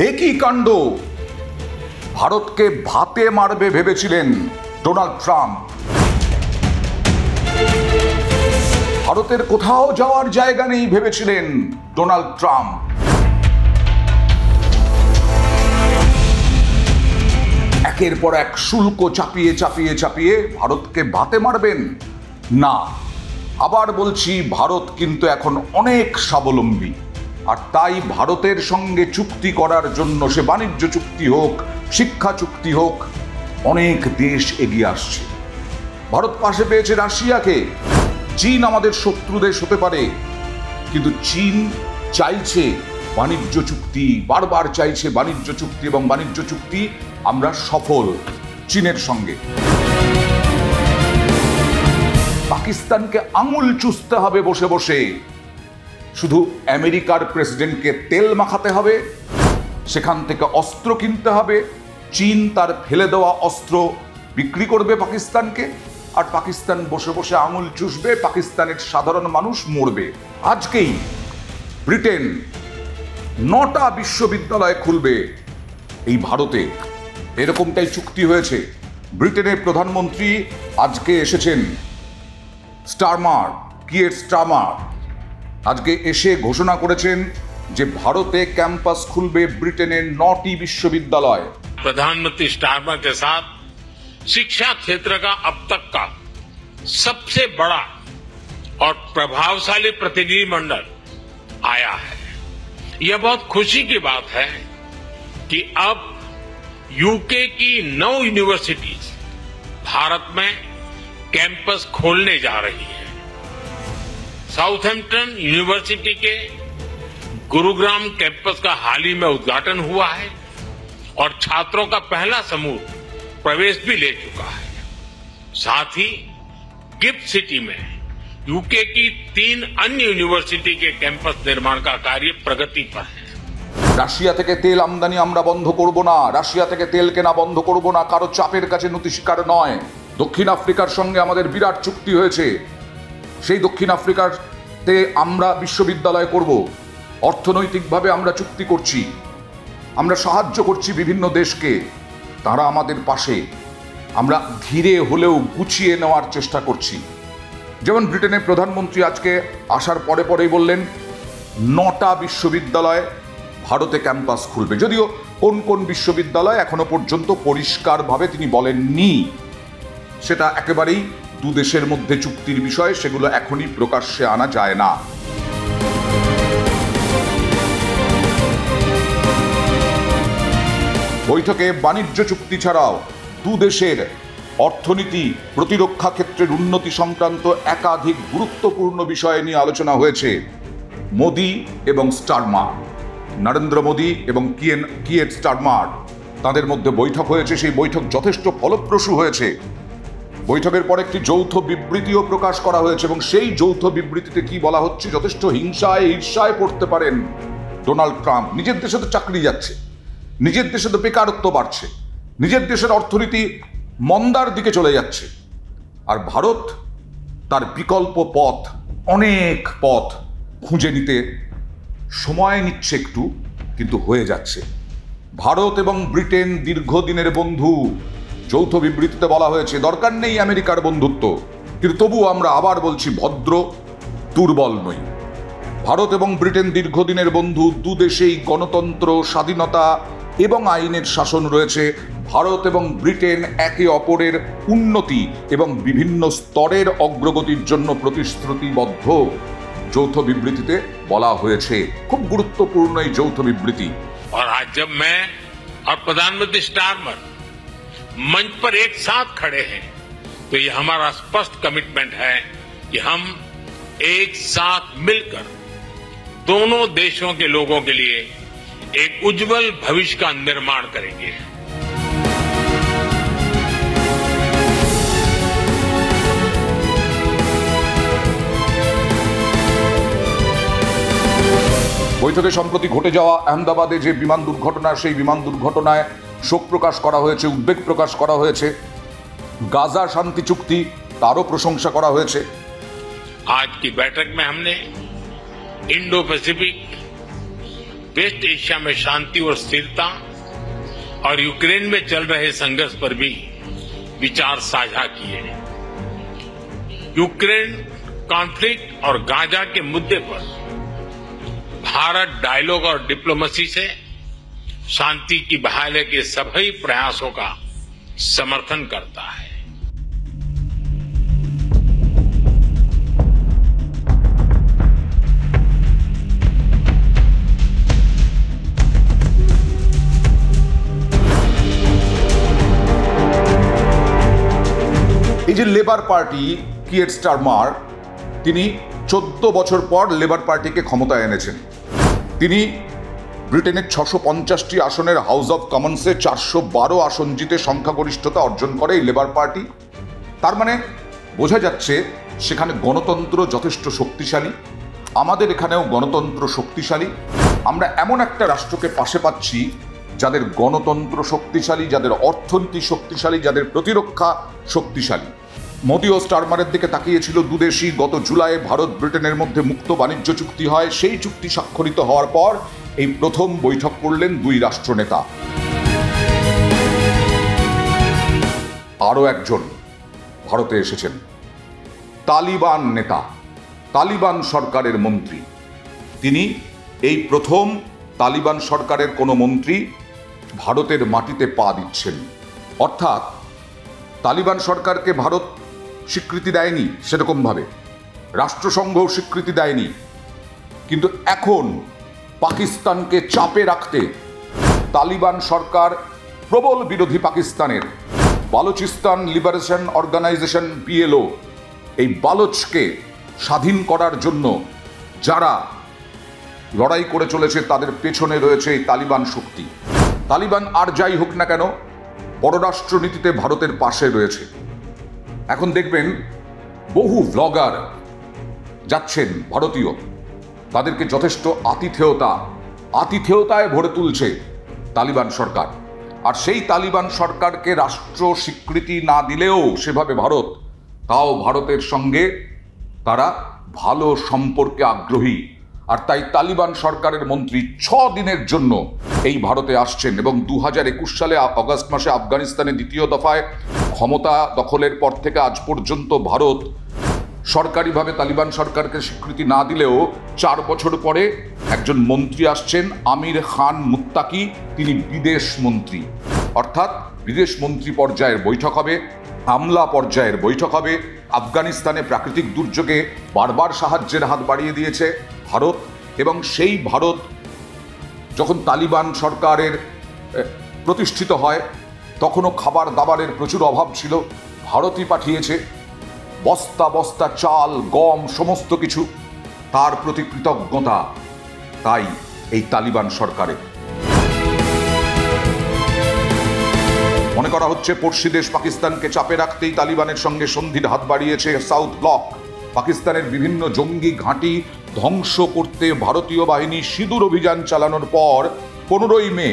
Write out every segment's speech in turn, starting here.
একই কাণ্ড। ভারতকে ভাতে মারবে ভেবেছিলেন ডোনাল্ড ট্রাম্প। ভারতের কোথাও যাওয়ার জায়গা নেই ভেবেছিলেন ডোনাল্ড ট্রাম্প। একের পর এক শুল্ক চাপিয়ে চাপিয়ে চাপিয়ে ভারতকে ভাতে মারবেন না। আবার বলছি, ভারত কিন্তু এখন অনেক স্বাবলম্বী, আর তাই ভারতের সঙ্গে চুক্তি করার জন্য, সে বাণিজ্য চুক্তি হোক, শিক্ষা চুক্তি হোক, অনেক দেশ এগিয়ে আসছে। ভারত পাশে পেয়েছে রাশিয়াকে। চীন আমাদের শত্রু দেশ হতে পারে, কিন্তু চীন চাইছে বাণিজ্য চুক্তি, বারবার চাইছে বাণিজ্য চুক্তি, এবং বাণিজ্য চুক্তি আমরা সফল চীনের সঙ্গে। পাকিস্তানকে আঙুল চুষতে হবে বসে বসে। শুধু আমেরিকার প্রেসিডেন্টকে তেল মাখাতে হবে, সেখান থেকে অস্ত্র কিনতে হবে। চীন তার ফেলে দেওয়া অস্ত্র বিক্রি করবে পাকিস্তানকে, আর পাকিস্তান বসে বসে আঙুল চুষবে, পাকিস্তানের সাধারণ মানুষ মরবে। আজকেই ব্রিটেন 9টা বিশ্ববিদ্যালয় খুলবে এই ভারতে, এরকমটাই চুক্তি হয়েছে। ব্রিটেনের প্রধানমন্ত্রী আজকে এসেছেন, কিয়ের স্টারমার আজকে এসে ঘোষণা করেছেন যে ভারতে ক্যাম্পাস খুলবে ব্রিটেনের 9টি বিশ্ববিদ্যালয়। प्रधानमंत्री स्टारमर के साथ शिक्षा क्षेत्र का अब तक का सबसे बड़ा और प्रभावशाली प्रतिनिधिमंडल आया है। यह बहुत खुशी की बात है कि अब यूके की 9 यूनिवर्सिटीज भारत में कैंपस खोलने जा रही है। साउथहैम्पटन यूनिवर्सिटी के गुरुग्राम कैंपस का हाल ही में उद्घाटन हुआ है और छात्रों का पहला समूह प्रवेश भी ले चुका है। साथ ही गिफ्ट सिटी में यूके की 3 अन्य यूनिवर्सिटी के कैंपस निर्माण का कार्य प्रगति पर है। রাশিয়া থেকে তেল আমদানি আমরা বন্ধ করব না, রাশিয়া থেকে তেল কেনা বন্ধ করব না, কারো চাপের কাছে নতি স্বীকার নয়। দক্ষিণ আফ্রিকার সঙ্গে আমাদের বিরাট চুক্তি হয়েছে, সেই দক্ষিণ আফ্রিকাতে আমরা বিশ্ববিদ্যালয় করব। অর্থনৈতিকভাবে আমরা চুক্তি করছি, আমরা সাহায্য করছি বিভিন্ন দেশকে, তারা আমাদের পাশে। আমরা ধীরে হলেও গুছিয়ে নেওয়ার চেষ্টা করছি। যেমন ব্রিটেনের প্রধানমন্ত্রী আজকে আসার পরে পরেই বললেন 9টা বিশ্ববিদ্যালয় ভারতে ক্যাম্পাস খুলবে। যদিও কোন কোন বিশ্ববিদ্যালয় এখনো পর্যন্ত পরিষ্কারভাবে তিনি বলেননি, সেটা একেবারেই দু দেশের মধ্যে চুক্তির বিষয়, সেগুলো এখনই প্রকাশ্যে আনা যায় না। বৈঠকে বাণিজ্য চুক্তি ছাড়াও দু দেশের অর্থনীতি, প্রতিরক্ষা ক্ষেত্রের উন্নতি সংক্রান্ত একাধিক গুরুত্বপূর্ণ বিষয় নিয়ে আলোচনা হয়েছে। মোদি এবং স্টারমার, নরেন্দ্র মোদি এবং কিয়ের স্টারমার, তাদের মধ্যে বৈঠক হয়েছে। সেই বৈঠক যথেষ্ট ফলপ্রসূ হয়েছে। বৈঠকের পর একটি যৌথ বিবৃতিও প্রকাশ করা হয়েছে, এবং সেই যৌথ বিবৃতিতে কি বলা হচ্ছে, যথেষ্ট হিংসায় ঈর্ষায় পড়তে পারেন ডোনাল্ড ট্রাম্প। নিজের দেশে তো চাকরি যাচ্ছে, নিজের দেশে তো বেকারত্ব বাড়ছে, নিজের দেশের অর্থনীতি মন্দার দিকে চলে যাচ্ছে, আর ভারত তার বিকল্প পথ, অনেক পথ খুঁজে নিতে সময় নিচ্ছে একটু, কিন্তু হয়ে যাচ্ছে। ভারত এবং ব্রিটেন দীর্ঘদিনের বন্ধু। যৌথ বিবৃতিতে বলা হয়েছে দরকার নেই আমেরিকার বন্ধুত্ব, কিন্তু তবুও আমরা আবার বলছি ভদ্র, দুর্বল নই। ভারত এবং ব্রিটেন দীর্ঘদিনের বন্ধু। দু দেশেই গণতন্ত্র, স্বাধীনতা এবং আইনের শাসন রয়েছে। ভারত এবং ব্রিটেন একে অপরের উন্নতি এবং বিভিন্ন স্তরের অগ্রগতির জন্য প্রতিশ্রুতিবদ্ধ, যৌথ বিবৃতিতে বলা হয়েছে। খুব গুরুত্বপূর্ণ এই যৌথ বিবৃতি। और आज जब मैं और प्रधानमंत्री स्टारमर मंच पर एक साथ खड़े हैं, तो ये हमारा स्पष्ट कमिटमेंट है कि हम एक साथ मिलकर दोनों देशों के लोगों के लिए एक उज्जवल भविष्य का निर्माण करेंगे। বৈঠকে সম্প্রতি ঘটে যাওয়া আহমেদাবাদে যে বিমান দুর্ঘটনা, সেই বিমান দুর্ঘটনায় শোক প্রকাশ করা হয়েছে, উদ্বেগ প্রকাশ করা হয়েছে। গাজা শান্তি চুক্তি, তারও প্রশংসা করা হয়েছে। आज की बैठक में हमने इंडो पैसिफिक वेस्ट एशिया में शांति और स्थिरता और यूक्रेन में चल रहे संघर्ष पर भी विचार साझा किए। यूक्रेन कॉन्फ्लिक्ट और गाजा के मुद्दे पर भारत डायलॉग और डिप्लोमेसी से शांति की बहाली के सभी प्रयासों का समर्थन करता है। এই যে লেবার পার্টি কিয়ের স্টারমার, তিনি 14 বছর পর লেবার পার্টিকে ক্ষমতায় এনেছেন। তিনি ব্রিটেনের 650টি আসনের হাউস অব কমন্সে 412 আসন জিতে সংখ্যাগরিষ্ঠতা অর্জন করে এই লেবার পার্টি। তার মানে বোঝা যাচ্ছে সেখানে গণতন্ত্র যথেষ্ট শক্তিশালী। আমাদের এখানেও গণতন্ত্র শক্তিশালী। আমরা এমন একটা রাষ্ট্রকে পাশে পাচ্ছি যাদের গণতন্ত্র শক্তিশালী, যাদের অর্থনীতি শক্তিশালী, যাদের প্রতিরক্ষা শক্তিশালী। মোদি ও স্টারমারের দিকে তাকিয়েছিল দুদেশই। গত জুলাই ভারত ব্রিটেনের মধ্যে মুক্ত বাণিজ্য চুক্তি হয়। সেই চুক্তি স্বাক্ষরিত হওয়ার পর এই প্রথম বৈঠক করলেন দুই রাষ্ট্রনেতা। আরও একজন ভারতে এসেছেন, তালিবান নেতা, তালিবান সরকারের মন্ত্রী। তিনি এই প্রথম তালিবান সরকারের কোনো মন্ত্রী ভারতের মাটিতে পা দিচ্ছেন। অর্থাৎ তালিবান সরকারকে ভারত স্বীকৃতি দেয়নি সেরকমভাবে, রাষ্ট্রসংঘও স্বীকৃতি দেয়নি, কিন্তু এখন পাকিস্তানকে চাপে রাখতে তালিবান সরকার প্রবল বিরোধী পাকিস্তানের বালুচিস্তান লিবারেশন অর্গানাইজেশন PLO, এই বালুচকে স্বাধীন করার জন্য যারা লড়াই করে চলেছে তাদের পেছনে রয়েছে এই তালিবান শক্তি। তালিবান আর যাই হোক না কেন পররাষ্ট্রনীতিতে ভারতের পাশে রয়েছে। এখন দেখবেন বহু ব্লগার যাচ্ছেন ভারতীয়, তাদেরকে যথেষ্ট আতিথেয়তায় ভরে তুলছে তালিবান সরকার। আর সেই তালিবান সরকারকে রাষ্ট্র স্বীকৃতি না দিলেও সেভাবে ভারত, তাও ভারতের সঙ্গে তারা ভালো সম্পর্কে আগ্রহী। আর তাই তালিবান সরকারের মন্ত্রী 6 দিনের জন্য এই ভারতে আসছেন। এবং 2021 সালে অগাস্ট মাসে আফগানিস্তানে দ্বিতীয় দফায় ক্ষমতা দখলের পর থেকে আজ পর্যন্ত ভারত সরকারিভাবে তালিবান সরকারকে স্বীকৃতি না দিলেও 4 বছর পরে একজন মন্ত্রী আসছেন, আমির খান মুত্তাকি। তিনি বিদেশ মন্ত্রী, অর্থাৎ বিদেশ মন্ত্রী পর্যায়ের বৈঠক হবে, আমলা পর্যায়ের বৈঠক হবে। আফগানিস্তানে প্রাকৃতিক দুর্যোগে বারবার সাহায্যের হাত বাড়িয়ে দিয়েছে ভারত, এবং সেই ভারত যখন তালিবান সরকারের প্রতিষ্ঠিত হয় তখনও খাবার দাবারের প্রচুর অভাব ছিল। ভারতই পাঠিয়েছে বস্তা বস্তা চাল, গম, সমস্ত কিছু। তার প্রতি কৃতজ্ঞতা তাই এই তালিবান সরকারের। মনে করা হচ্ছে পড়শি দেশ পাকিস্তানকে চাপে রাখতেই তালিবানের সঙ্গে সন্ধির হাত বাড়িয়েছে সাউথ ব্লক। পাকিস্তানের বিভিন্ন জঙ্গি ঘাঁটি ধ্বংস করতে ভারতীয় বাহিনী সিঁদুর অভিযান চালানোর পর 15ই মে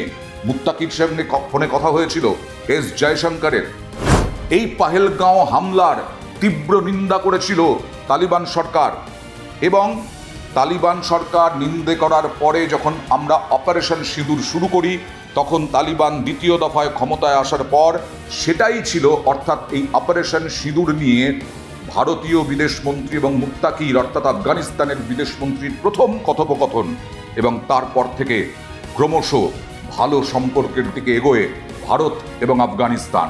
মুত্তাকির সঙ্গে ফোনে কথা হয়েছিল এস জয়শঙ্করের। এই পাহেলগাঁও হামলার তীব্র নিন্দা করেছিল তালিবান সরকার, এবং তালিবান সরকার নিন্দে করার পরে যখন আমরা অপারেশন সিঁদুর শুরু করি তখন তালিবান দ্বিতীয় দফায় ক্ষমতায় আসার পর সেটাই ছিল, অর্থাৎ এই অপারেশন সিঁদুর নিয়ে ভারতীয় বিদেশমন্ত্রী এবং মুত্তাকির অর্থাৎ আফগানিস্তানের বিদেশমন্ত্রীর প্রথম কথোপকথন। এবং তারপর থেকে ক্রমশ ভালো সম্পর্কের দিকে এগোয় ভারত এবং আফগানিস্তান।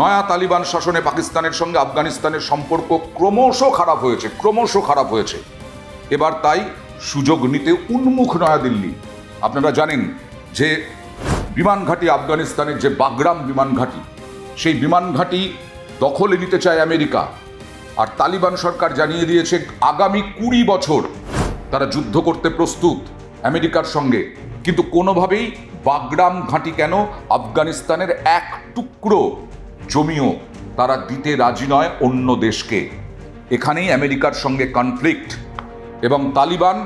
নয়া তালিবান শাসনে পাকিস্তানের সঙ্গে আফগানিস্তানের সম্পর্ক ক্রমশ খারাপ হয়েছে। এবার তাই সুযোগ নিতে উন্মুখ নয়াদিল্লি। আপনারা জানেন যে বিমান ঘাঁটি আফগানিস্তানের যে বাগরাম বিমান ঘাঁটি, সেই বিমান ঘাঁটি দখলে নিতে চায় আমেরিকা। আর তালিবান সরকার জানিয়ে দিয়েছে আগামী 20 বছর তারা যুদ্ধ করতে প্রস্তুত আমেরিকার সঙ্গে। কিন্তু কোনোভাবেই বাগরাম ঘাঁটি কেন, আফগানিস্তানের এক টুকরো জমিও তারা দিতে রাজি নয় অন্য দেশকে। এখানেই আমেরিকার সঙ্গে কনফ্লিক্ট। এবং তালিবান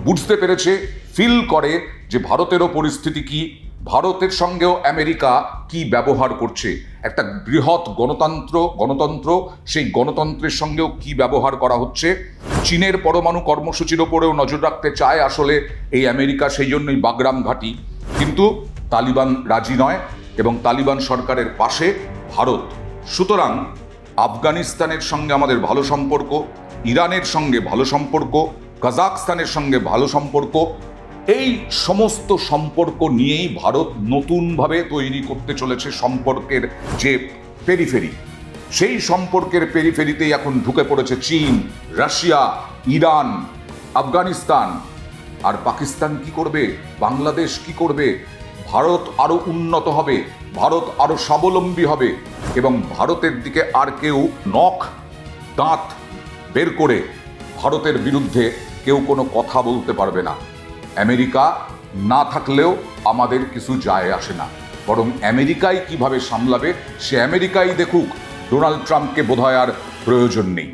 বুঝতে পেরেছে, ফিল করে যে ভারতেরও পরিস্থিতি কি, ভারতের সঙ্গেও আমেরিকা কি ব্যবহার করছে। একটা বৃহৎ গণতন্ত্র সেই গণতন্ত্রের সঙ্গেও কি ব্যবহার করা হচ্ছে। চীনের পরমাণু কর্মসূচির ওপরেও নজর রাখতে চায় আসলে এই আমেরিকা, সেই জন্যই বাগরাম ঘাঁটি। কিন্তু তালিবান রাজি নয় এবং তালিবান সরকারের পাশে ভারত। সুতরাং আফগানিস্তানের সঙ্গে আমাদের ভালো সম্পর্ক, ইরানের সঙ্গে ভালো সম্পর্ক, কাজাকস্তানের সঙ্গে ভালো সম্পর্ক, এই সমস্ত সম্পর্ক নিয়েই ভারত নতুনভাবে তৈরি করতে চলেছে সম্পর্কের যে পেরিফেরি। সেই সম্পর্কের পেরিফেরিতেই এখন ঢুকে পড়েছে চীন, রাশিয়া, ইরান, আফগানিস্তান। আর পাকিস্তান কি করবে? বাংলাদেশ কি করবে? ভারত আরো উন্নত হবে, ভারত আরো স্বাবলম্বী হবে এবং ভারতের দিকে আর কেউ নখ দাঁত বের করে ভারতের বিরুদ্ধে কেউ কোনো কথা বলতে পারবে না। আমেরিকা না থাকলেও আমাদের কিছু যায় আসে না, বরং আমেরিকাই কিভাবে সামলাবে সে আমেরিকাই দেখুক। ডোনাল্ড ট্রাম্পকে বোধহয় আর প্রয়োজন নেই।